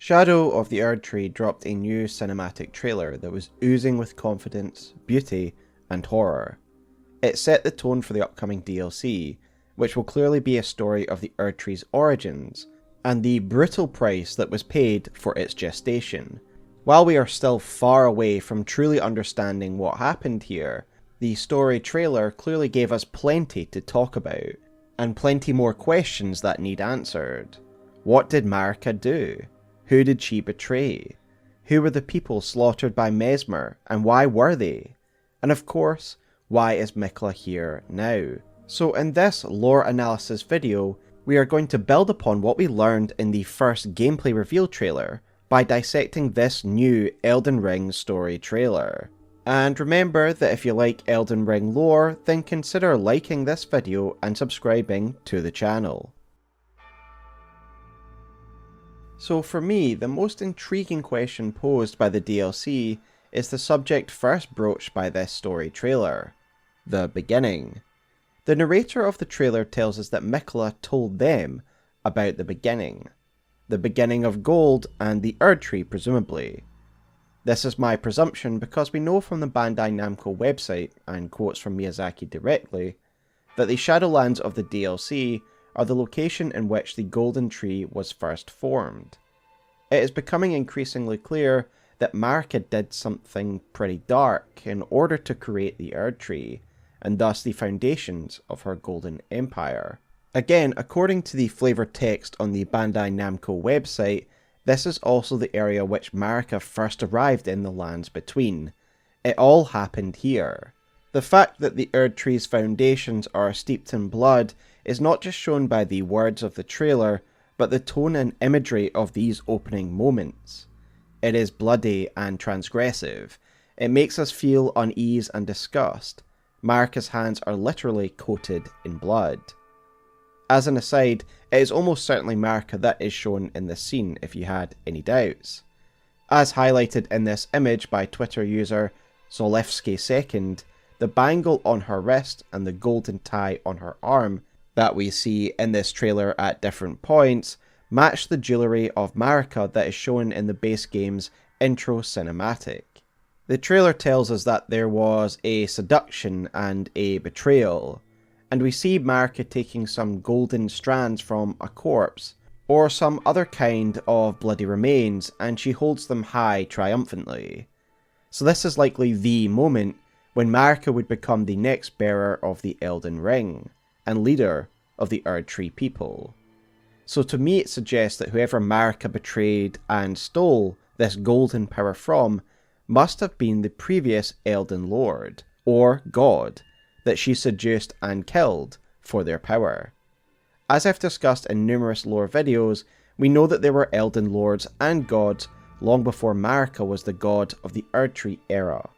Shadow of the Erdtree dropped a new cinematic trailer that was oozing with confidence, beauty, and horror. It set the tone for the upcoming DLC, which will clearly be a story of the Erdtree's origins, and the brutal price that was paid for its gestation. While we are still far away from truly understanding what happened here, the story trailer clearly gave us plenty to talk about, and plenty more questions that need answered. What did Marika do? Who did she betray? Who were the people slaughtered by Messmer, and why were they? And of course, why is Miquella here now? So in this lore analysis video, we are going to build upon what we learned in the first gameplay reveal trailer by dissecting this new Elden Ring story trailer. And remember that if you like Elden Ring lore, then consider liking this video and subscribing to the channel. So for me, the most intriguing question posed by the DLC is the subject first broached by this story trailer: the beginning. The narrator of the trailer tells us that Miquella told them about the beginning of gold and the Erdtree presumably. This is my presumption because we know from the Bandai Namco website, and quotes from Miyazaki directly, that the Shadowlands of the DLC are the location in which the Golden Tree was first formed. It is becoming increasingly clear that Marika did something pretty dark in order to create the Erdtree, and thus the foundations of her Golden Empire. Again, according to the flavor text on the Bandai Namco website, this is also the area which Marika first arrived in the Lands Between. It all happened here. The fact that the Erdtree's foundations are steeped in blood is not just shown by the words of the trailer, but the tone and imagery of these opening moments. It is bloody and transgressive. It makes us feel unease and disgust. Marika's hands are literally coated in blood. As an aside, it is almost certainly Marika that is shown in this scene if you had any doubts. As highlighted in this image by Twitter user Zolewski2nd, the bangle on her wrist and the golden tie on her arm that we see in this trailer at different points match the jewellery of Marika that is shown in the base game's intro cinematic. The trailer tells us that there was a seduction and a betrayal, and we see Marika taking some golden strands from a corpse, or some other kind of bloody remains, and she holds them high triumphantly. So this is likely the moment when Marika would become the next bearer of the Elden Ring, and leader of the Erdtree people. So to me it suggests that whoever Marika betrayed and stole this golden power from must have been the previous Elden Lord, or God, that she seduced and killed for their power. As I've discussed in numerous lore videos, we know that there were Elden Lords and Gods long before Marika was the god of the Erdtree era.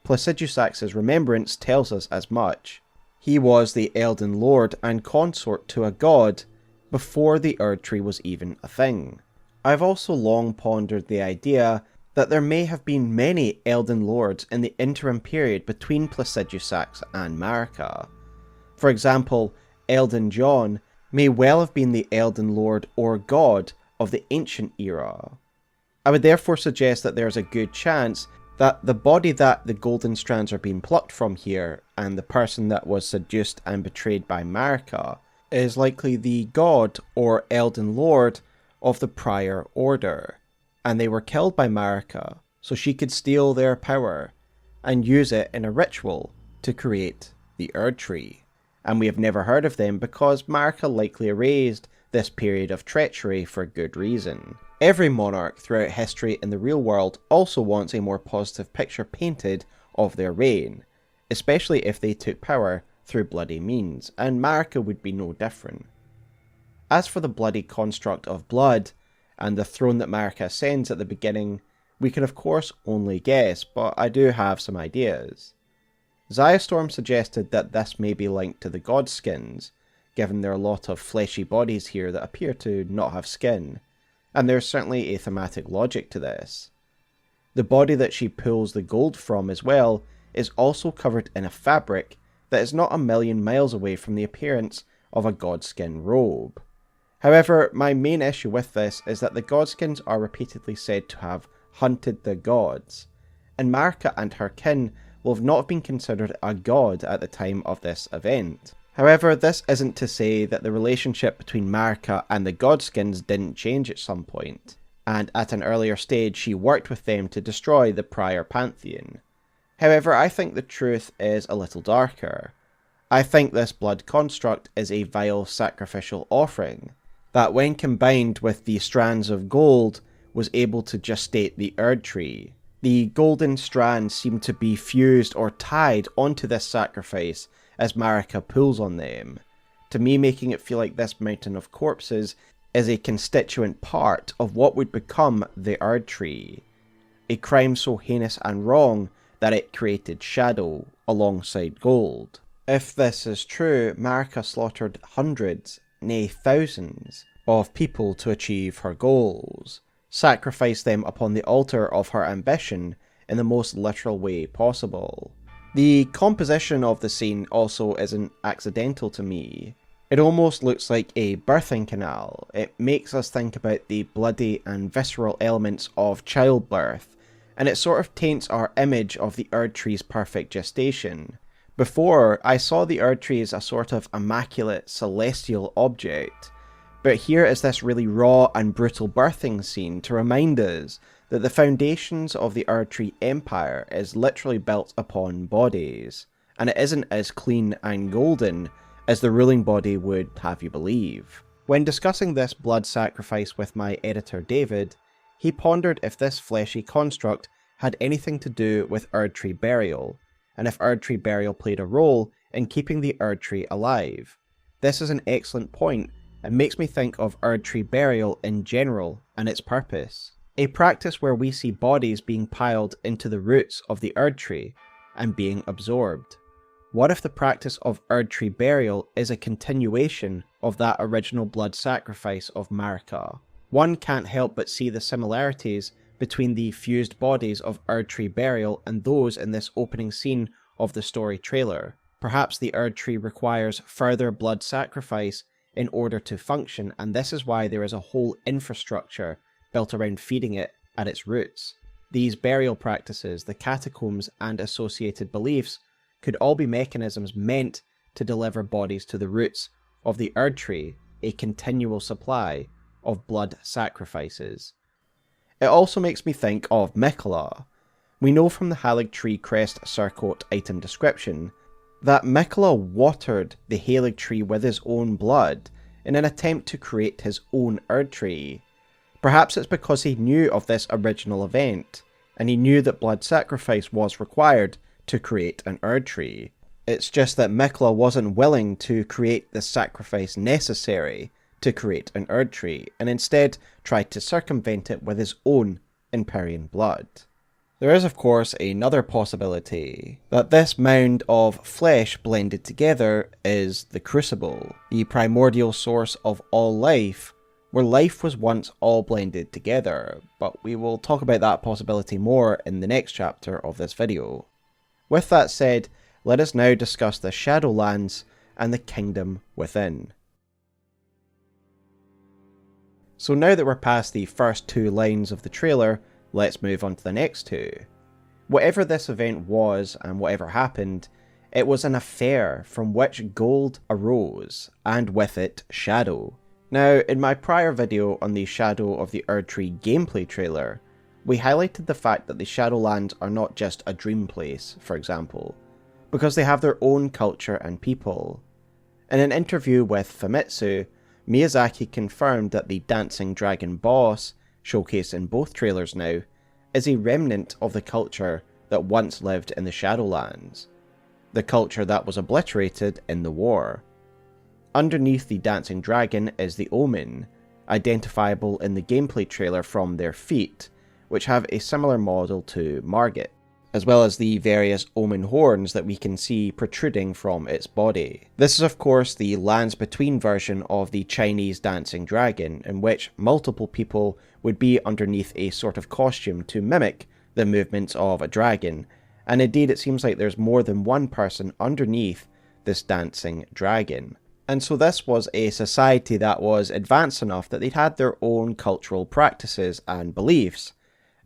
Placidusax's remembrance tells us as much. He was the Elden Lord and consort to a god before the Erdtree was even a thing. I've also long pondered the idea that there may have been many Elden Lords in the interim period between Placidusax and Marika. For example, Elden John may well have been the Elden Lord or god of the ancient era. I would therefore suggest that there's a good chance that the body that the golden strands are being plucked from here, and the person that was seduced and betrayed by Marika, is likely the god or Elden Lord of the prior order, and they were killed by Marika so she could steal their power and use it in a ritual to create the Erdtree. And we have never heard of them because Marika likely erased this period of treachery for good reason. Every monarch throughout history in the real world also wants a more positive picture painted of their reign, especially if they took power through bloody means, and Marika would be no different. As for the bloody construct of blood, and the throne that Marika ascends at the beginning, we can of course only guess, but I do have some ideas. Zyastorm suggested that this may be linked to the god skins, given there are a lot of fleshy bodies here that appear to not have skin, and there's certainly a thematic logic to this. The body that she pulls the gold from as well is also covered in a fabric that is not a million miles away from the appearance of a godskin robe. However, my main issue with this is that the Godskins are repeatedly said to have hunted the gods, and Marika and her kin will have not been considered a god at the time of this event. However, this isn't to say that the relationship between Marika and the Godskins didn't change at some point, and at an earlier stage she worked with them to destroy the prior pantheon. However, I think the truth is a little darker. I think this blood construct is a vile sacrificial offering, that when combined with the strands of gold was able to gestate the Erdtree. The golden strands seem to be fused or tied onto this sacrifice as Marika pulls on them, to me making it feel like this mountain of corpses is a constituent part of what would become the Erdtree, a crime so heinous and wrong that it created shadow alongside gold. If this is true, Marika slaughtered hundreds, nay thousands, of people to achieve her goals, sacrificed them upon the altar of her ambition in the most literal way possible. The composition of the scene also isn't accidental to me. It almost looks like a birthing canal. It makes us think about the bloody and visceral elements of childbirth, and it sort of taints our image of the Erdtree's perfect gestation. Before, I saw the Erdtree as a sort of immaculate celestial object, but here is this really raw and brutal birthing scene to remind us that the foundations of the Erdtree Empire is literally built upon bodies, and it isn't as clean and golden as the ruling body would have you believe. When discussing this blood sacrifice with my editor David, he pondered if this fleshy construct had anything to do with Erdtree burial, and if Erdtree burial played a role in keeping the Erdtree alive. This is an excellent point, and makes me think of Erdtree burial in general and its purpose. A practice where we see bodies being piled into the roots of the Erdtree and being absorbed. What if the practice of Erdtree burial is a continuation of that original blood sacrifice of Marika? One can't help but see the similarities between the fused bodies of Erdtree burial and those in this opening scene of the story trailer. Perhaps the Erdtree requires further blood sacrifice in order to function, and this is why there is a whole infrastructure built around feeding it at its roots. These burial practices, the catacombs and associated beliefs could all be mechanisms meant to deliver bodies to the roots of the Erdtree, a continual supply of blood sacrifices. It also makes me think of Miquella. We know from the Halig Tree Crest Surcoat item description that Miquella watered the Halig Tree with his own blood in an attempt to create his own Erdtree. Perhaps it's because he knew of this original event, and he knew that blood sacrifice was required to create an Erdtree. It's just that Miquella wasn't willing to create the sacrifice necessary to create an Erdtree, and instead tried to circumvent it with his own Empyrean blood. There is of course another possibility, that this mound of flesh blended together is the Crucible, the primordial source of all life, where life was once all blended together, but we will talk about that possibility more in the next chapter of this video. With that said, let us now discuss the Shadowlands and the Kingdom Within. So now that we're past the first two lines of the trailer, let's move on to the next two. Whatever this event was and whatever happened, it was an affair from which gold arose, and with it, shadow. Now, in my prior video on the Shadow of the Erdtree gameplay trailer, we highlighted the fact that the Shadowlands are not just a dream place, for example, because they have their own culture and people. In an interview with Famitsu, Miyazaki confirmed that the dancing dragon boss, showcased in both trailers now, is a remnant of the culture that once lived in the Shadowlands, the culture that was obliterated in the war. Underneath the dancing dragon is the Omen, identifiable in the gameplay trailer from their feet, which have a similar model to Margit, as well as the various Omen horns that we can see protruding from its body. This is of course the Lands Between version of the Chinese dancing dragon, in which multiple people would be underneath a sort of costume to mimic the movements of a dragon, and indeed it seems like there's more than one person underneath this dancing dragon. And so this was a society that was advanced enough that they'd had their own cultural practices and beliefs.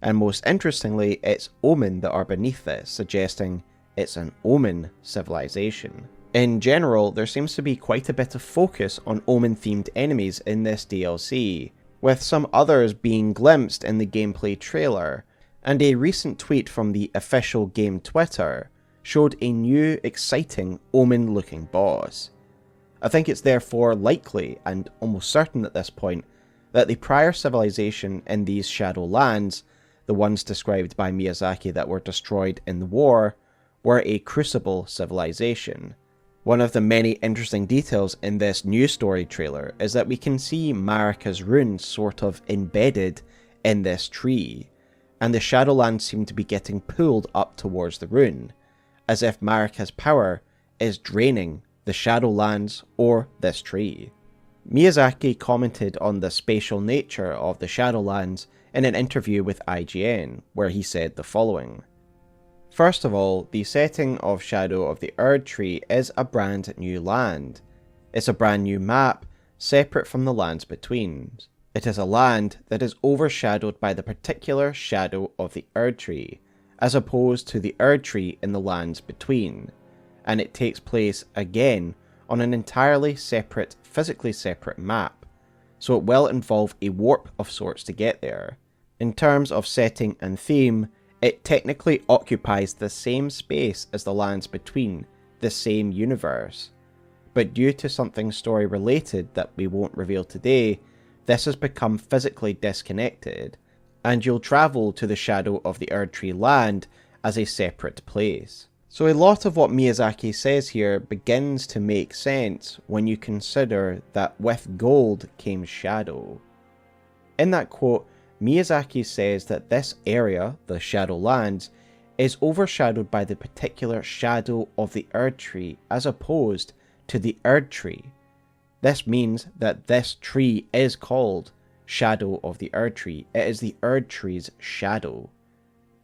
And most interestingly, it's Omen that are beneath this, suggesting it's an Omen civilization. In general, there seems to be quite a bit of focus on Omen-themed enemies in this DLC, with some others being glimpsed in the gameplay trailer, and a recent tweet from the official game Twitter showed a new, exciting Omen-looking boss. I think it's therefore likely, and almost certain at this point, that the prior civilization in these Shadow Lands, the ones described by Miyazaki that were destroyed in the war, were a Crucible civilization. One of the many interesting details in this new story trailer is that we can see Marika's runes sort of embedded in this tree, and the Shadowlands seem to be getting pulled up towards the rune, as if Marika's power is draining the Shadowlands or this tree. Miyazaki commented on the spatial nature of the Shadowlands in an interview with IGN, where he said the following. First of all, the setting of Shadow of the Erdtree is a brand new land. It's a brand new map, separate from the lands between. It is a land that is overshadowed by the particular Shadow of the Erdtree, as opposed to the Erdtree in the lands between, and it takes place again on an entirely separate, physically separate map, so it will involve a warp of sorts to get there. In terms of setting and theme, it technically occupies the same space as the lands between, the same universe. But due to something story related that we won't reveal today, this has become physically disconnected, and you'll travel to the Shadow of the Erdtree land as a separate place. So a lot of what Miyazaki says here begins to make sense when you consider that with gold came shadow. In that quote, Miyazaki says that this area, the Shadowlands, is overshadowed by the particular Shadow of the Erdtree as opposed to the Erdtree. This means that this tree is called Shadow of the Erdtree. It is the Erdtree's shadow.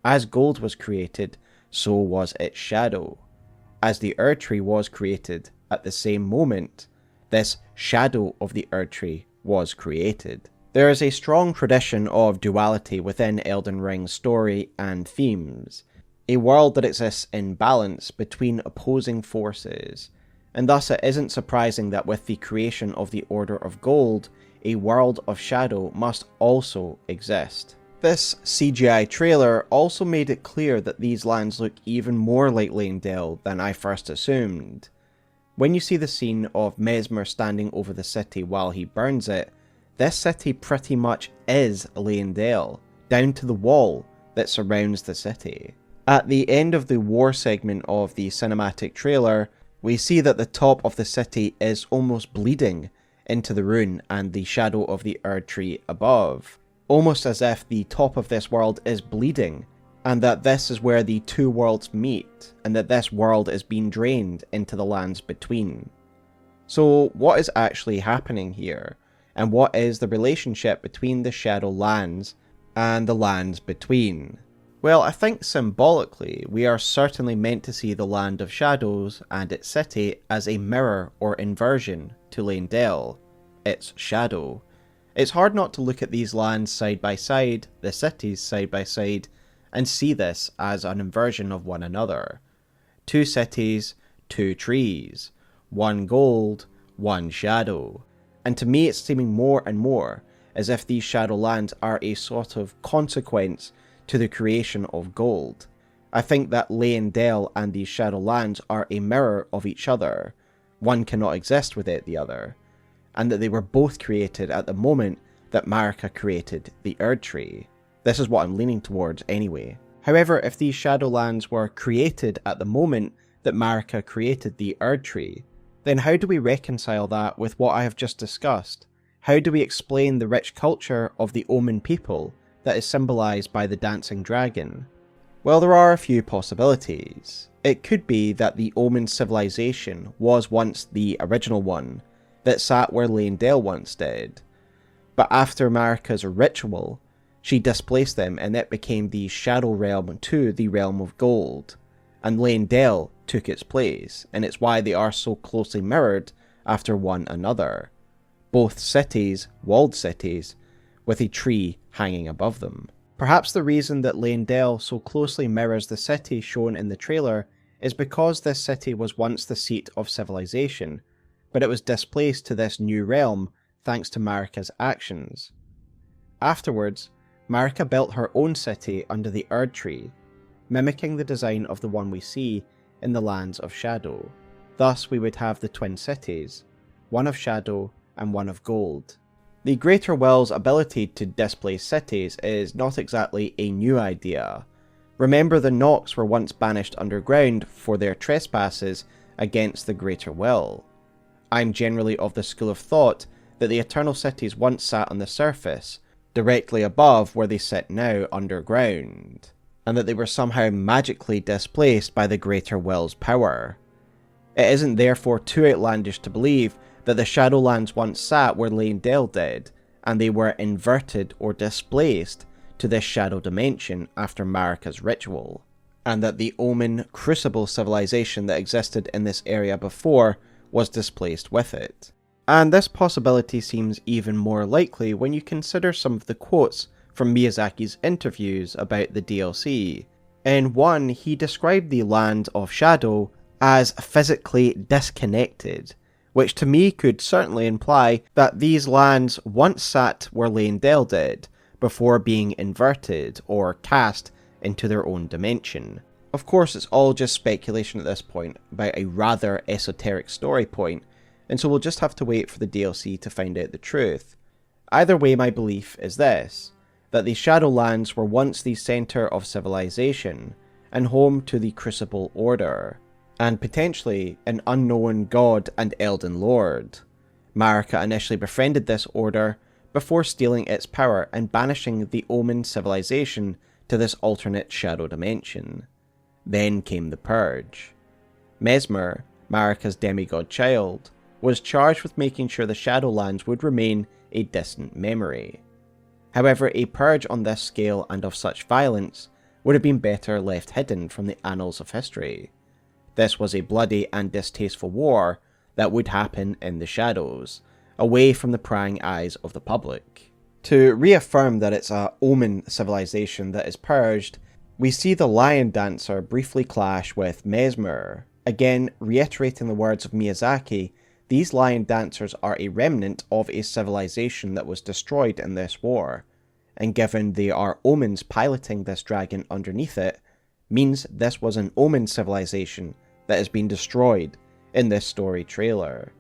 As gold was created, so was its shadow. As the Erdtree was created at the same moment, this Shadow of the Erdtree was created. There is a strong tradition of duality within Elden Ring's story and themes, a world that exists in balance between opposing forces, and thus it isn't surprising that with the creation of the Order of Gold, a world of shadow must also exist. This CGI trailer also made it clear that these lands look even more like Leyndell than I first assumed. When you see the scene of Messmer standing over the city while he burns it, this city pretty much is Leyndell, down to the wall that surrounds the city. At the end of the war segment of the cinematic trailer, we see that the top of the city is almost bleeding into the rune and the Shadow of the Erdtree above, almost as if the top of this world is bleeding, and that this is where the two worlds meet, and that this world is being drained into the lands between. So what is actually happening here? And what is the relationship between the Shadowlands and the lands between? Well, I think symbolically, we are certainly meant to see the Land of Shadows and its city as a mirror or inversion to Leyndell, its shadow. It's hard not to look at these lands side by side, the cities side by side, and see this as an inversion of one another. Two cities, two trees, one gold, one shadow. And to me it's seeming more and more as if these Shadowlands are a sort of consequence to the creation of gold. I think that Leyndell and these Shadowlands are a mirror of each other. One cannot exist without the other. And that they were both created at the moment that Marika created the Erdtree. This is what I'm leaning towards anyway. However, if these Shadowlands were created at the moment that Marika created the Erdtree, then how do we reconcile that with what I have just discussed? How do we explain the rich culture of the Omen people that is symbolised by the dancing dragon? Well, there are a few possibilities. It could be that the Omen civilization was once the original one, that sat where Leyndell once did. But after Marika's ritual, she displaced them and it became the Shadow Realm to the Realm of Gold, and Leyndell took its place, and it's why they are so closely mirrored after one another. Both cities, walled cities, with a tree hanging above them. Perhaps the reason that Leyndell so closely mirrors the city shown in the trailer is because this city was once the seat of civilization, but it was displaced to this new realm thanks to Marika's actions. Afterwards, Marika built her own city under the Erdtree, mimicking the design of the one we see in the Lands of Shadow. Thus we would have the twin cities, one of shadow and one of gold. The Greater Will's ability to displace cities is not exactly a new idea. Remember, the Nox were once banished underground for their trespasses against the Greater Will. I'm generally of the school of thought that the Eternal Cities once sat on the surface, directly above where they sit now underground, and that they were somehow magically displaced by the Greater Will's power. It isn't therefore too outlandish to believe that the Shadowlands once sat where Leyndell did, and they were inverted or displaced to this shadow dimension after Marika's ritual, and that the Omen Crucible civilization that existed in this area before was displaced with it. And this possibility seems even more likely when you consider some of the quotes from Miyazaki's interviews about the DLC. In one, he described the Land of Shadow as physically disconnected, which to me could certainly imply that these lands once sat where Leyndell did, before being inverted or cast into their own dimension. Of course, it's all just speculation at this point about a rather esoteric story point, and so we'll just have to wait for the DLC to find out the truth. Either way, my belief is this, that the Shadowlands were once the centre of civilization, and home to the Crucible Order, and potentially an unknown god and Elden Lord. Marika initially befriended this order before stealing its power and banishing the Omen civilization to this alternate shadow dimension. Then came the Purge. Messmer, Marika's demigod child, was charged with making sure the Shadowlands would remain a distant memory. However, a purge on this scale and of such violence would have been better left hidden from the annals of history. This was a bloody and distasteful war that would happen in the shadows, away from the prying eyes of the public. To reaffirm that it's a Omen civilization that is purged, we see the Lion Dancer briefly clash with Messmer. Again, reiterating the words of Miyazaki, these Lion Dancers are a remnant of a civilization that was destroyed in this war, and given they are Omens piloting this dragon underneath it, means this was an Omen civilization that has been destroyed in this story trailer.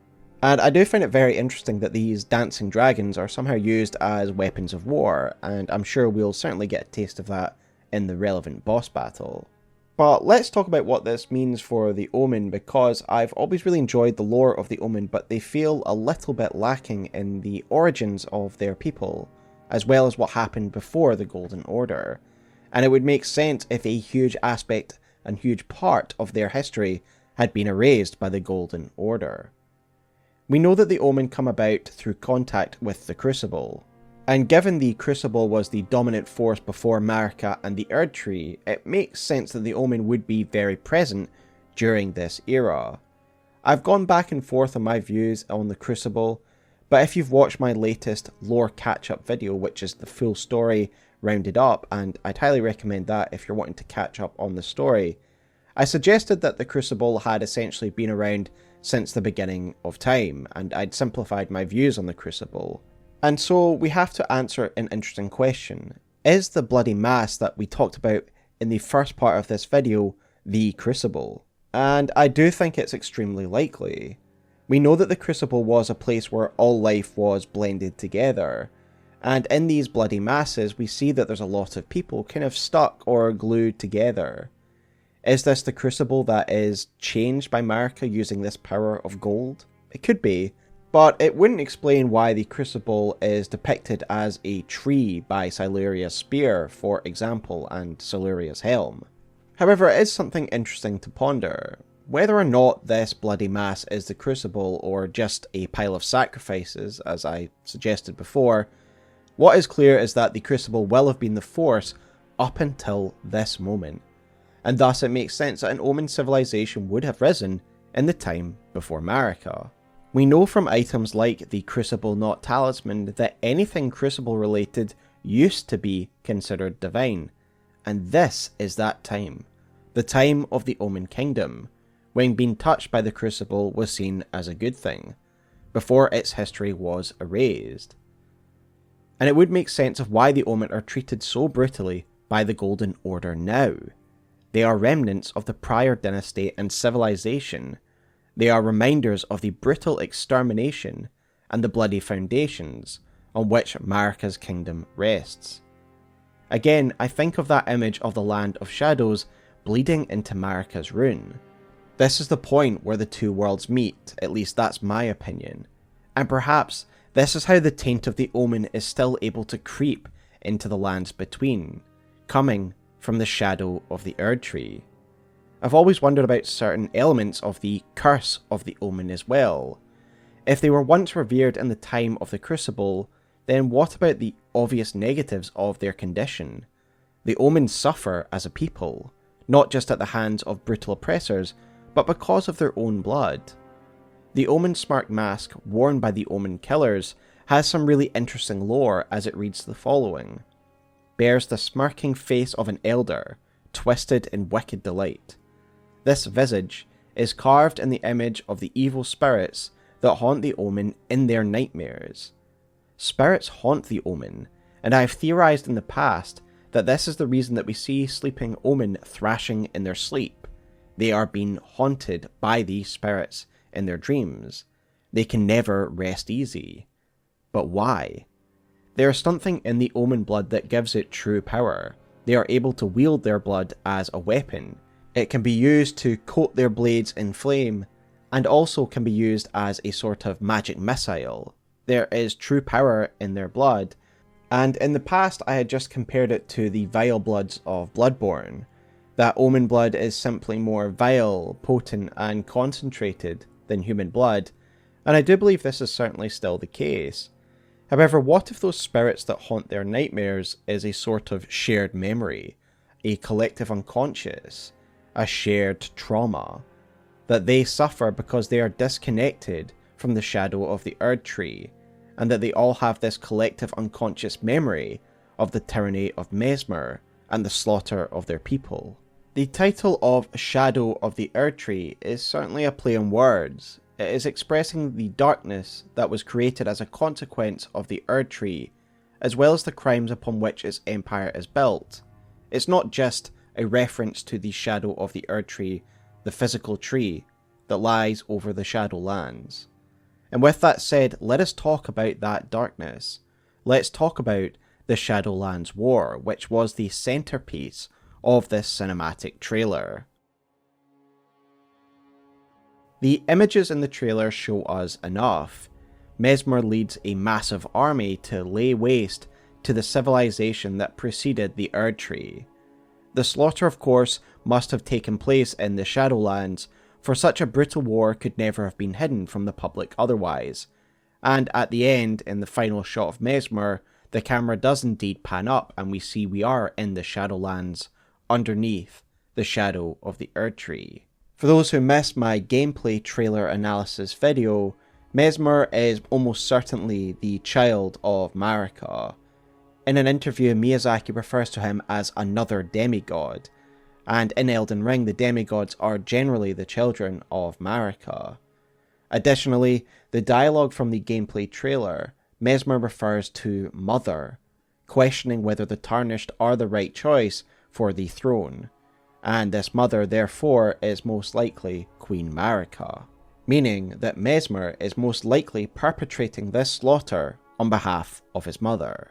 And I do find it very interesting that these dancing dragons are somehow used as weapons of war, and I'm sure we'll certainly get a taste of that in the relevant boss battle. But let's talk about what this means for the Omen, because I've always really enjoyed the lore of the Omen, but they feel a little bit lacking in the origins of their people, as well as what happened before the Golden Order. And it would make sense if a huge aspect and huge part of their history had been erased by the Golden Order. We know that the Omen come about through contact with the Crucible, and given the Crucible was the dominant force before Marika and the Erdtree, it makes sense that the Omen would be very present during this era. I've gone back and forth on my views on the Crucible, but if you've watched my latest lore catch-up video, which is the full story rounded up, and I'd highly recommend that if you're wanting to catch up on the story, I suggested that the Crucible had essentially been around since the beginning of time, and I'd simplified my views on the Crucible. And so we have to answer an interesting question. Is the bloody mass that we talked about in the first part of this video the Crucible? And I do think it's extremely likely. We know that the Crucible was a place where all life was blended together, and in these bloody masses we see that there's a lot of people kind of stuck or glued together. Is this the Crucible that is changed by Marika using this power of gold? It could be, but it wouldn't explain why the Crucible is depicted as a tree by Siluria's spear, for example, and Siluria's helm. However, it is something interesting to ponder. Whether or not this bloody mass is the Crucible or just a pile of sacrifices, as I suggested before, what is clear is that the Crucible will have been the Force up until this moment, and thus it makes sense that an Omen civilization would have risen in the time before Marika. We know from items like the Crucible Not Talisman that anything Crucible related used to be considered divine, and this is that time, the time of the Omen Kingdom, when being touched by the Crucible was seen as a good thing, before its history was erased. And it would make sense of why the Omen are treated so brutally by the Golden Order now. They are remnants of the prior dynasty and civilization. They are reminders of the brutal extermination and the bloody foundations on which Marika's kingdom rests. Again, I think of that image of the Land of Shadows bleeding into Marika's rune. This is the point where the two worlds meet, at least that's my opinion. And perhaps this is how the taint of the Omen is still able to creep into the lands between, coming from the shadow of the Erdtree. I've always wondered about certain elements of the curse of the Omen as well. If they were once revered in the time of the Crucible, then what about the obvious negatives of their condition? The Omen suffer as a people, not just at the hands of brutal oppressors, but because of their own blood. The Omen smirk mask worn by the Omen killers has some really interesting lore as it reads the following. Bears the smirking face of an elder, twisted in wicked delight. This visage is carved in the image of the evil spirits that haunt the Omen in their nightmares. Spirits haunt the Omen, and I have theorized in the past that this is the reason that we see sleeping Omen thrashing in their sleep. They are being haunted by these spirits in their dreams. They can never rest easy. But why? There is something in the Omen blood that gives it true power. They are able to wield their blood as a weapon. It can be used to coat their blades in flame, and also can be used as a sort of magic missile. There is true power in their blood, and in the past I had just compared it to the vile bloods of Bloodborne. That Omen blood is simply more vile, potent, and concentrated than human blood, and I do believe this is certainly still the case. However, what if those spirits that haunt their nightmares is a sort of shared memory, a collective unconscious, a shared trauma, that they suffer because they are disconnected from the shadow of the Erdtree, and that they all have this collective unconscious memory of the Tyranny of Messmer and the slaughter of their people. The title of Shadow of the Erdtree is certainly a play on words. It is expressing the darkness that was created as a consequence of the Erdtree, as well as the crimes upon which its empire is built. It's not just a reference to the shadow of the Erdtree, the physical tree that lies over the Shadowlands. And with that said, let us talk about that darkness. Let's talk about the Shadowlands War, which was the centerpiece of this cinematic trailer. The images in the trailer show us enough. Messmer leads a massive army to lay waste to the civilization that preceded the Erdtree. The slaughter, of course, must have taken place in the Shadowlands, for such a brutal war could never have been hidden from the public otherwise. And at the end, in the final shot of Messmer, the camera does indeed pan up and we see we are in the Shadowlands, underneath the shadow of the Erdtree. For those who missed my gameplay trailer analysis video, Messmer is almost certainly the child of Marika. In an interview, Miyazaki refers to him as another demigod, and in Elden Ring the demigods are generally the children of Marika. Additionally, the dialogue from the gameplay trailer, Messmer refers to Mother, questioning whether the Tarnished are the right choice for the throne, and this mother therefore is most likely Queen Marika, meaning that Messmer is most likely perpetrating this slaughter on behalf of his mother.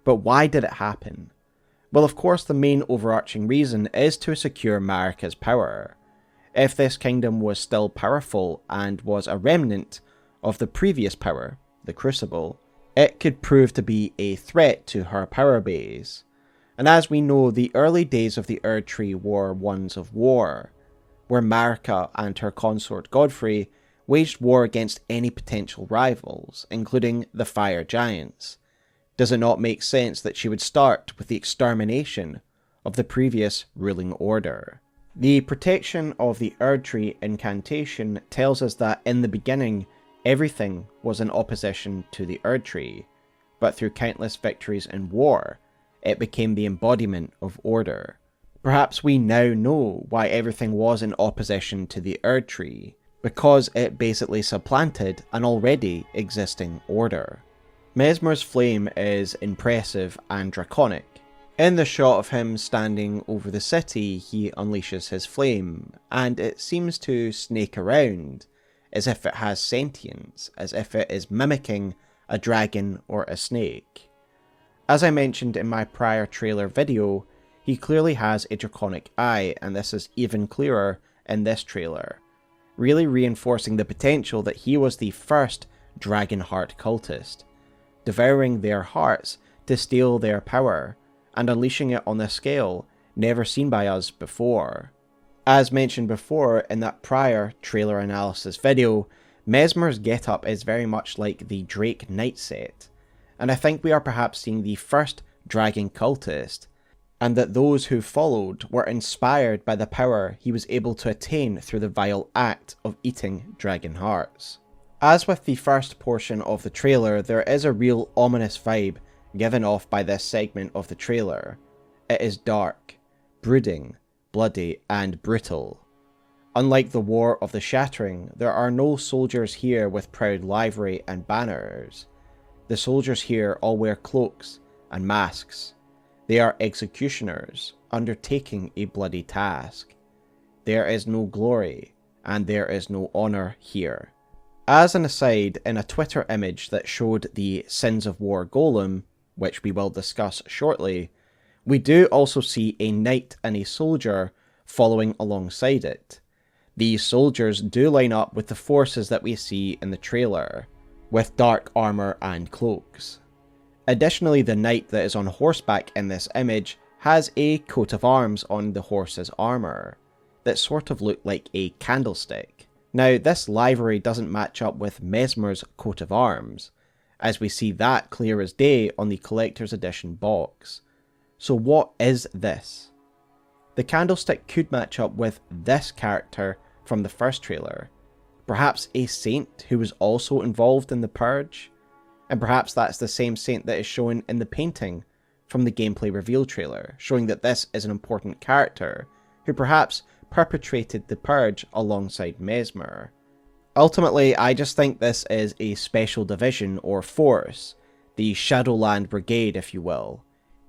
But why did it happen? Well, of course the main overarching reason is to secure Marika's power. If this kingdom was still powerful and was a remnant of the previous power, the Crucible, it could prove to be a threat to her power base. And as we know, the early days of the Erdtree were ones of war, where Marika and her consort Godfrey waged war against any potential rivals, including the Fire Giants. Does it not make sense that she would start with the extermination of the previous ruling order? The protection of the Erdtree incantation tells us that in the beginning, Everything was in opposition to the Erdtree, but through countless victories in war, it became the embodiment of order. Perhaps we now know why everything was in opposition to the Erdtree, because it basically supplanted an already existing order. Messmer's flame is impressive and draconic. In the shot of him standing over the city, he unleashes his flame, and it seems to snake around, as if it has sentience, as if it is mimicking a dragon or a snake. As I mentioned in my prior trailer video, he clearly has a draconic eye, and this is even clearer in this trailer, really reinforcing the potential that he was the first dragon heart cultist, devouring their hearts to steal their power, and unleashing it on a scale never seen by us before. As mentioned before in that prior trailer analysis video, Messmer's getup is very much like the Drake Knight set, and I think we are perhaps seeing the first dragon cultist, and that those who followed were inspired by the power he was able to attain through the vile act of eating dragon hearts. As with the first portion of the trailer, there is a real ominous vibe given off by this segment of the trailer. It is dark, brooding, bloody, and brutal. Unlike the War of the Shattering, there are no soldiers here with proud livery and banners. The soldiers here all wear cloaks and masks. They are executioners, undertaking a bloody task. There is no glory, and there is no honour here. As an aside, in a Twitter image that showed the Sins of War golem, which we will discuss shortly, we do also see a knight and a soldier following alongside it. These soldiers do line up with the forces that we see in the trailer, with dark armour and cloaks. Additionally, the knight that is on horseback in this image has a coat of arms on the horse's armour, that sort of look like a candlestick. Now, this livery doesn't match up with Messmer's coat of arms, as we see that clear as day on the Collector's Edition box. So what is this? The candlestick could match up with this character from the first trailer. Perhaps a saint who was also involved in the Purge? And perhaps that's the same saint that is shown in the painting from the gameplay reveal trailer, showing that this is an important character, who perhaps perpetrated the Purge alongside Messmer. Ultimately, I just think this is a special division or force, the Shadowland Brigade if you will,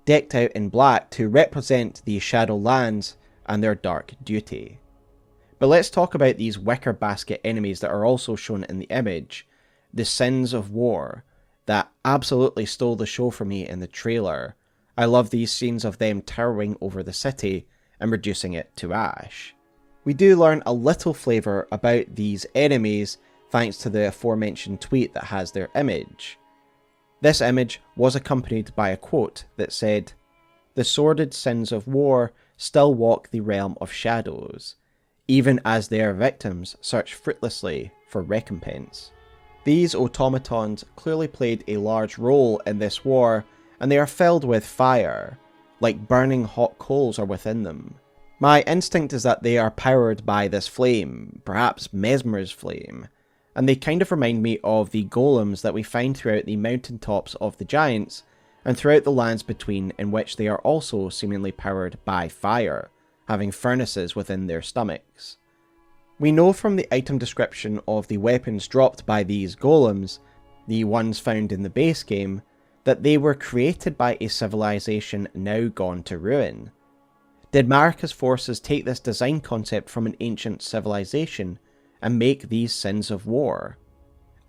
decked out in black to represent the Shadowlands and their dark duty. But let's talk about these wicker basket enemies that are also shown in the image, the Sins of War, that absolutely stole the show for me in the trailer. I love these scenes of them towering over the city and reducing it to ash. We do learn a little flavour about these enemies thanks to the aforementioned tweet that has their image. This image was accompanied by a quote that said, "The sordid sins of war still walk the realm of shadows, even as their victims search fruitlessly for recompense." These automatons clearly played a large role in this war, and they are filled with fire, like burning hot coals are within them. My instinct is that they are powered by this flame, perhaps Messmer's flame, and they kind of remind me of the golems that we find throughout the mountaintops of the giants, and throughout the lands between, in which they are also seemingly powered by fire, having furnaces within their stomachs. We know from the item description of the weapons dropped by these golems, the ones found in the base game, that they were created by a civilization now gone to ruin. Did Marika's forces take this design concept from an ancient civilization and make these sins of war?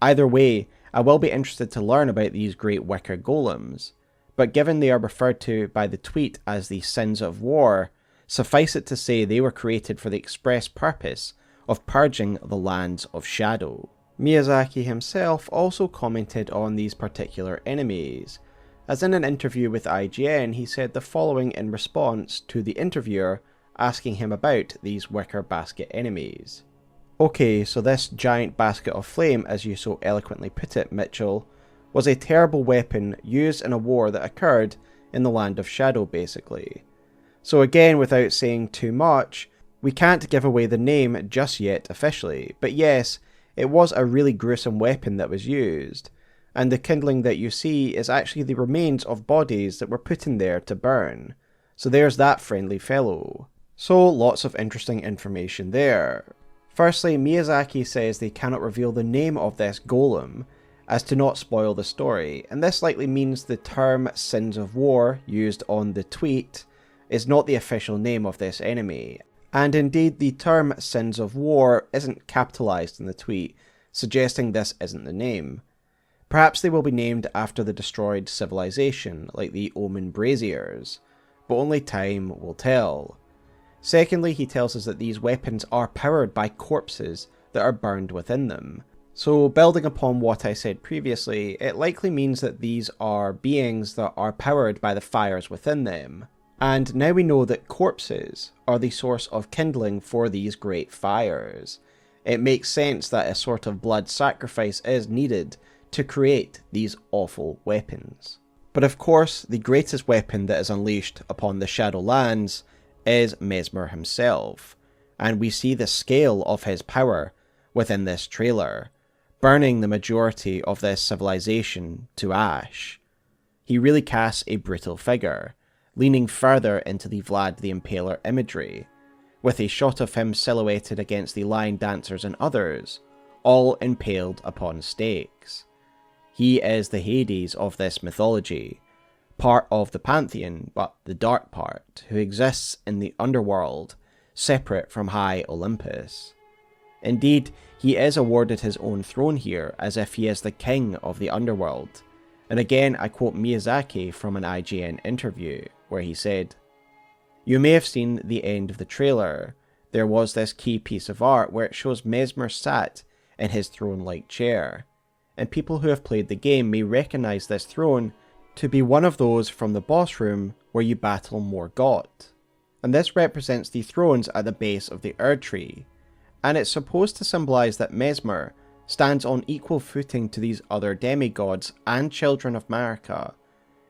Either way, I will be interested to learn about these great wicker golems, but given they are referred to by the tweet as the sins of war, suffice it to say they were created for the express purpose of purging the lands of shadow. Miyazaki himself also commented on these particular enemies, as in an interview with IGN he said the following in response to the interviewer asking him about these wicker basket enemies. "Okay, so this giant basket of flame, as you so eloquently put it, Mitchell, was a terrible weapon used in a war that occurred in the land of shadow basically. So again, without saying too much, we can't give away the name just yet officially, but yes, it was a really gruesome weapon that was used, and the kindling that you see is actually the remains of bodies that were put in there to burn. So there's that friendly fellow. So lots of interesting information there. Firstly, Miyazaki says they cannot reveal the name of this golem, as to not spoil the story, and this likely means the term Sins of War used on the tweet is not the official name of this enemy. And indeed, the term Sins of War isn't capitalized in the tweet, suggesting this isn't the name. Perhaps they will be named after the destroyed civilization, like the Omen Braziers, but only time will tell. Secondly, he tells us that these weapons are powered by corpses that are burned within them. So, building upon what I said previously, it likely means that these are beings that are powered by the fires within them. And now we know that corpses are the source of kindling for these great fires. It makes sense that a sort of blood sacrifice is needed to create these awful weapons. But of course, the greatest weapon that is unleashed upon the Shadowlands is Messmer himself, and we see the scale of his power within this trailer, burning the majority of this civilization to ash. He really casts a brutal figure, leaning further into the Vlad the Impaler imagery, with a shot of him silhouetted against the lion dancers and others, all impaled upon stakes. He is the Hades of this mythology, part of the Pantheon, but the dark part, who exists in the underworld, separate from High Olympus. Indeed, he is awarded his own throne here, as if he is the king of the underworld. And again, I quote Miyazaki from an IGN interview, where he said, "You may have seen the end of the trailer. There was this key piece of art where it shows Messmer sat in his throne-like chair, and people who have played the game may recognise this throne to be one of those from the boss room where you battle Morgott. And this represents the thrones at the base of the Erdtree, and it's supposed to symbolise that Messmer stands on equal footing to these other demigods and children of Marika,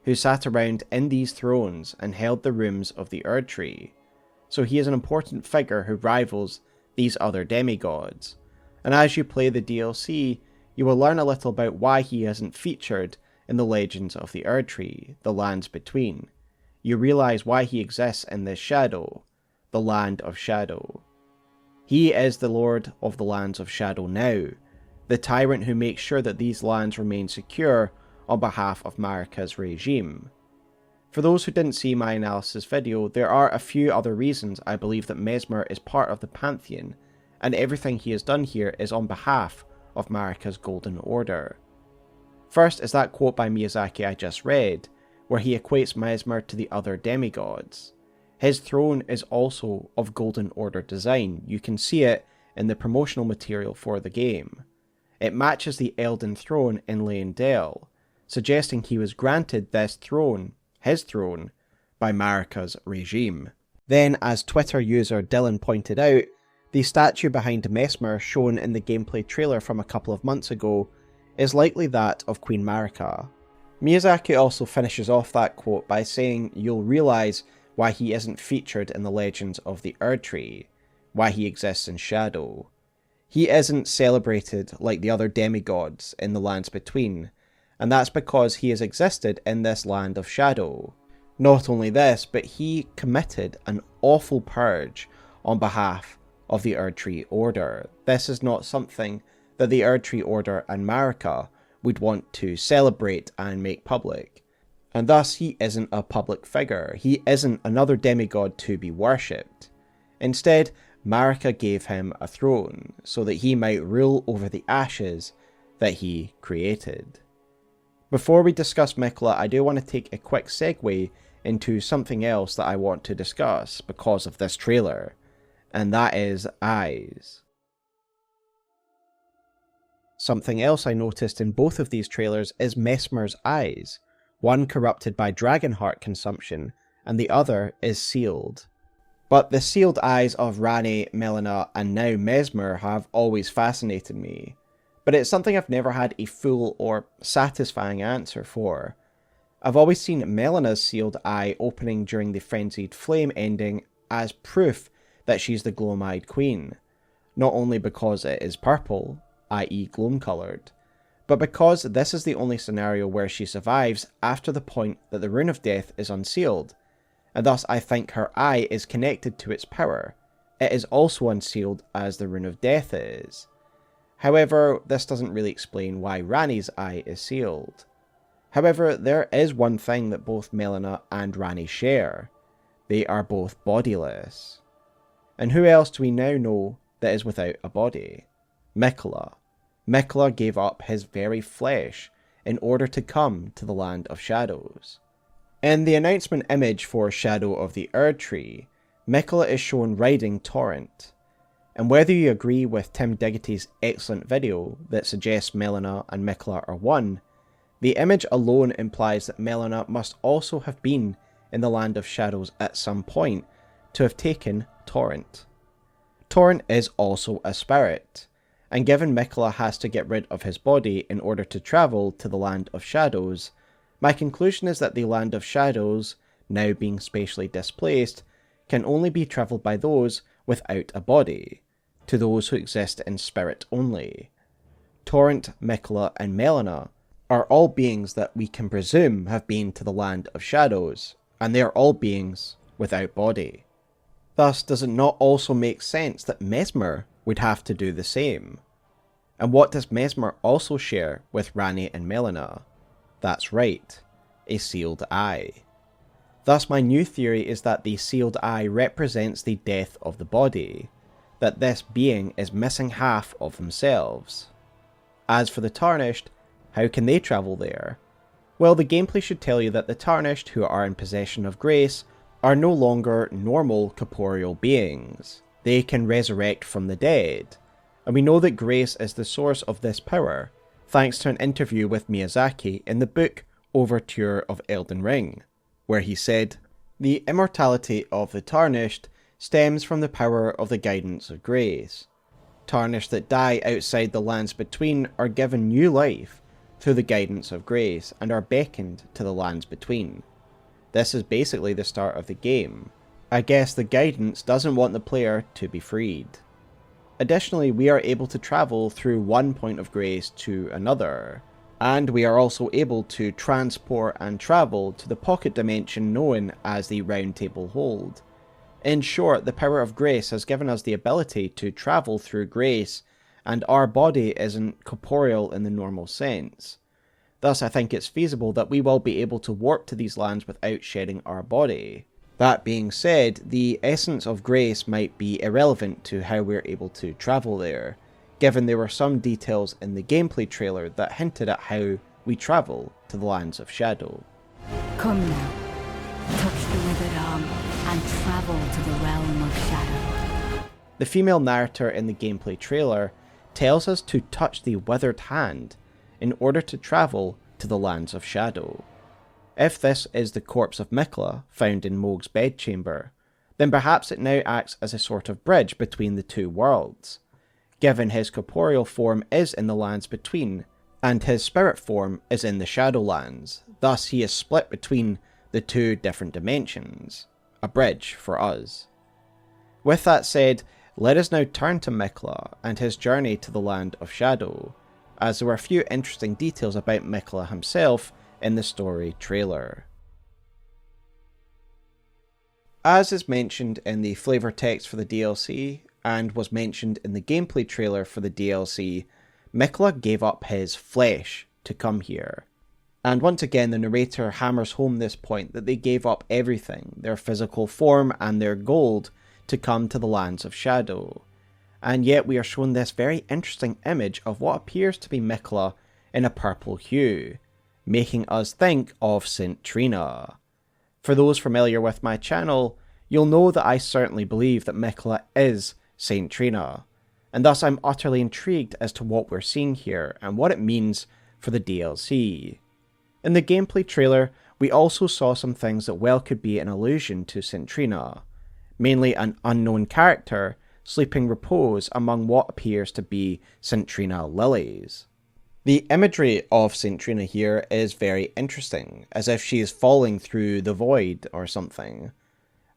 who sat around in these thrones and held the rooms of the Erdtree. So he is an important figure who rivals these other demigods. And as you play the DLC, you will learn a little about why he isn't featured in the Legends of the Erdtree, the Lands Between. You realise why he exists in this shadow, the Land of Shadow. He is the Lord of the Lands of Shadow now, the tyrant who makes sure that these lands remain secure on behalf of Marika's regime. For those who didn't see my analysis video, there are a few other reasons I believe that Messmer is part of the Pantheon, and everything he has done here is on behalf of Marika's Golden Order. First is that quote by Miyazaki I just read, where he equates Messmer to the other demigods. His throne is also of Golden Order design. You can see it in the promotional material for the game. It matches the Elden Throne in Leyndell, suggesting he was granted this throne, his throne, by Marika's regime. Then, as Twitter user Dylan pointed out, the statue behind Messmer shown in the gameplay trailer from a couple of months ago is likely that of Queen Marika. Miyazaki also finishes off that quote by saying you'll realise why he isn't featured in the Legends of the Erdtree, why he exists in shadow. He isn't celebrated like the other demigods in the Lands Between, and that's because he has existed in this land of shadow. Not only this, but he committed an awful purge on behalf of the Erdtree Order. This is not something that the Erdtree Order and Marika would want to celebrate and make public. And thus he isn't a public figure. He isn't another demigod to be worshipped. Instead, Marika gave him a throne so that he might rule over the ashes that he created. Before we discuss Miquella, I do want to take a quick segue into something else that I want to discuss because of this trailer, and that is eyes. Something else I noticed in both of these trailers is Messmer's eyes, one corrupted by Dragonheart consumption, and the other is sealed. But the sealed eyes of Ranni, Melina, and now Messmer have always fascinated me, but it's something I've never had a full or satisfying answer for. I've always seen Melina's sealed eye opening during the Frenzied Flame ending as proof that she's the Gloam-Eyed Queen, not only because it is purple, i.e. gloam-coloured, but because this is the only scenario where she survives after the point that the Rune of Death is unsealed, and thus I think her eye is connected to its power. It is also unsealed as the Rune of Death is. However, this doesn't really explain why Ranni's eye is sealed. However, there is one thing that both Melina and Ranni share. They are both bodiless. And who else do we now know that is without a body? Miquella. Miquella gave up his very flesh in order to come to the Land of Shadows. In the announcement image for Shadow of the Erdtree, Miquella is shown riding Torrent. And whether you agree with Tim Diggity's excellent video that suggests Melina and Miquella are one, the image alone implies that Melina must also have been in the Land of Shadows at some point to have taken Torrent. Torrent is also a spirit, and given Miquella has to get rid of his body in order to travel to the Land of Shadows, my conclusion is that the Land of Shadows, now being spatially displaced, can only be travelled by those without a body, to those who exist in spirit only. Torrent, Miquella, and Melina are all beings that we can presume have been to the Land of Shadows, and they are all beings without body. Thus, does it not also make sense that Messmer would have to do the same? And what does Messmer also share with Ranni and Melina? That's right, a sealed eye. Thus my new theory is that the sealed eye represents the death of the body, that this being is missing half of themselves. As for the Tarnished, how can they travel there? Well, the gameplay should tell you that the Tarnished who are in possession of grace are no longer normal corporeal beings. They can resurrect from the dead, and we know that grace is the source of this power, thanks to an interview with Miyazaki in the book Overture of Elden Ring, where he said, "The immortality of the Tarnished stems from the power of the guidance of grace. Tarnished that die outside the lands between are given new life through the guidance of grace and are beckoned to the lands between." This is basically the start of the game. I guess the guidance doesn't want the player to be freed. Additionally, we are able to travel through one point of grace to another, and we are also able to transport and travel to the pocket dimension known as the Round Table Hold. In short, the power of grace has given us the ability to travel through grace, and our body isn't corporeal in the normal sense. Thus, I think it's feasible that we will be able to warp to these lands without shedding our body. That being said, the essence of grace might be irrelevant to how we're able to travel there, given there were some details in the gameplay trailer that hinted at how we travel to the Lands of Shadow. Come now, touch the withered arm, and travel to the realm of shadow. The female narrator in the gameplay trailer tells us to touch the withered hand in order to travel to the Lands of Shadow. If this is the corpse of Miquella found in Mohg's bedchamber, then perhaps it now acts as a sort of bridge between the two worlds, given his corporeal form is in the lands between, and his spirit form is in the Shadowlands, thus he is split between the two different dimensions. A bridge for us. With that said, let us now turn to Miquella and his journey to the Land of Shadow, as there were a few interesting details about Miquella himself in the story trailer. As is mentioned in the flavor text for the DLC, and was mentioned in the gameplay trailer for the DLC, Miquella gave up his flesh to come here. And once again the narrator hammers home this point that they gave up everything, their physical form and their gold, to come to the Lands of Shadow. And yet we are shown this very interesting image of what appears to be Miquella in a purple hue, making us think of St. Trina. For those familiar with my channel, you'll know that I certainly believe that Miquella is St. Trina, and thus I'm utterly intrigued as to what we're seeing here and what it means for the DLC. In the gameplay trailer, we also saw some things that well could be an allusion to St. Trina, mainly an unknown character sleeping repose among what appears to be St. Trina lilies. The imagery of St. Trina here is very interesting, as if she is falling through the void or something.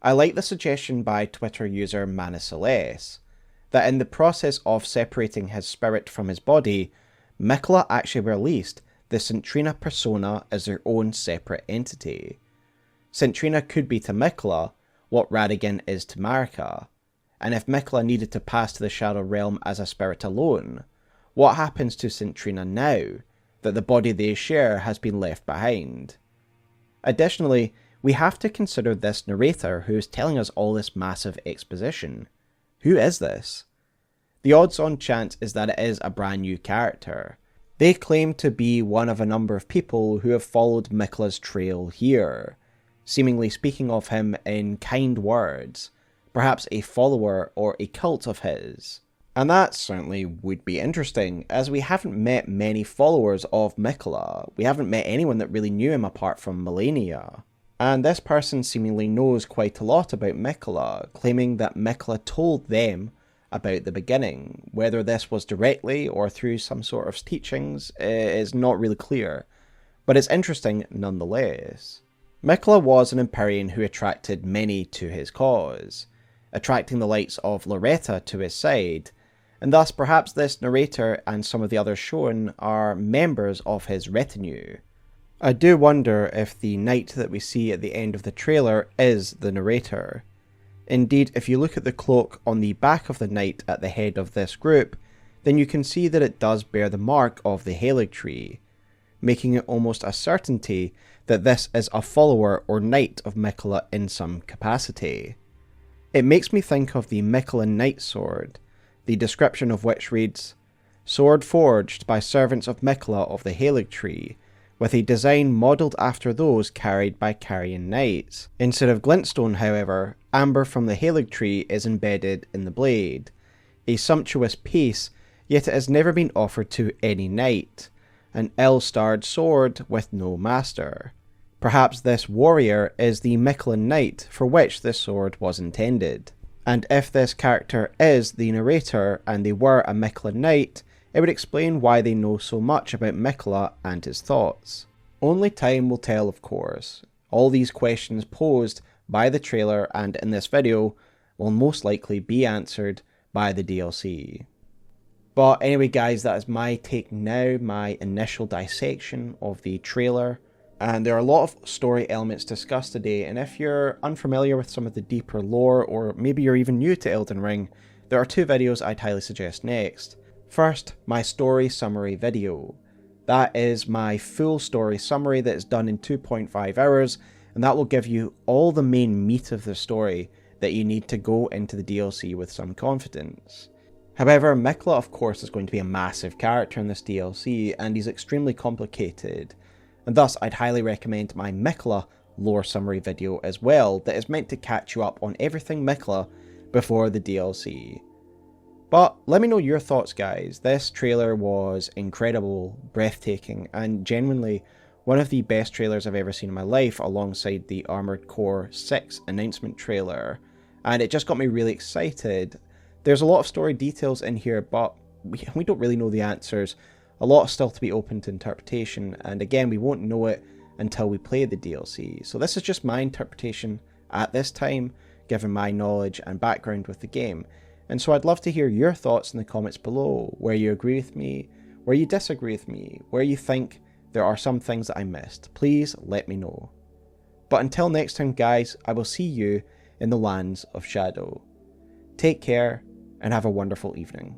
I like the suggestion by Twitter user Maniceleste, that in the process of separating his spirit from his body, Miquella actually released the Centrina persona as their own separate entity. Centrina could be to Miquella what Radigan is to Marika, and if Miquella needed to pass to the Shadow Realm as a spirit alone, what happens to Centrina now that the body they share has been left behind? Additionally, we have to consider this narrator who is telling us all this massive exposition. Who is this? The odds-on chance is that it is a brand new character. They claim to be one of a number of people who have followed Miquella's trail here, seemingly speaking of him in kind words, perhaps a follower or a cult of his. And that certainly would be interesting, as we haven't met many followers of Miquella. We haven't met anyone that really knew him apart from Melania. And this person seemingly knows quite a lot about Miquella, claiming that Miquella told them about the beginning. Whether this was directly or through some sort of teachings is not really clear, but it's interesting nonetheless. Miquella was an Empyrean who attracted many to his cause, attracting the likes of Loretta to his side, and thus perhaps this narrator and some of the others shown are members of his retinue. I do wonder if the knight that we see at the end of the trailer is the narrator. Indeed, if you look at the cloak on the back of the knight at the head of this group, then you can see that it does bear the mark of the Erdtree, making it almost a certainty that this is a follower or knight of Miquella in some capacity. It makes me think of the Miquella Knight Sword, the description of which reads, "Sword forged by servants of Miquella of the Erdtree, with a design modelled after those carried by Carian knights. Instead of glintstone, however, amber from the Erdtree is embedded in the blade. A sumptuous piece, yet it has never been offered to any knight. An ill-starred sword with no master. Perhaps this warrior is the Miquella knight for which this sword was intended. And if this character is the narrator and they were a Miquella knight, it would explain why they know so much about Miquella and his thoughts. Only time will tell, of course. All these questions posed by the trailer and in this video will most likely be answered by the DLC. But anyway guys, that is my take now, my initial dissection of the trailer. And there are a lot of story elements discussed today, and if you're unfamiliar with some of the deeper lore, or maybe you're even new to Elden Ring, there are two videos I'd highly suggest next. First, my story summary video. That is my full story summary that is done in 2.5 hours, and that will give you all the main meat of the story that you need to go into the DLC with some confidence. However, Miquella of course is going to be a massive character in this DLC, and he's extremely complicated, and thus I'd highly recommend my Miquella lore summary video as well, that is meant to catch you up on everything Miquella before the DLC. But let me know your thoughts guys. This trailer was incredible, breathtaking, and genuinely one of the best trailers I've ever seen in my life, alongside the Armored Core 6 announcement trailer, and it just got me really excited. There's a lot of story details in here, but we don't really know the answers. A lot is still to be open to interpretation, and again we won't know it until we play the DLC. So this is just my interpretation at this time, given my knowledge and background with the game. And so I'd love to hear your thoughts in the comments below, where you agree with me, where you disagree with me, where you think there are some things that I missed. Please let me know. But until next time guys, I will see you in the lands of shadow. Take care and have a wonderful evening.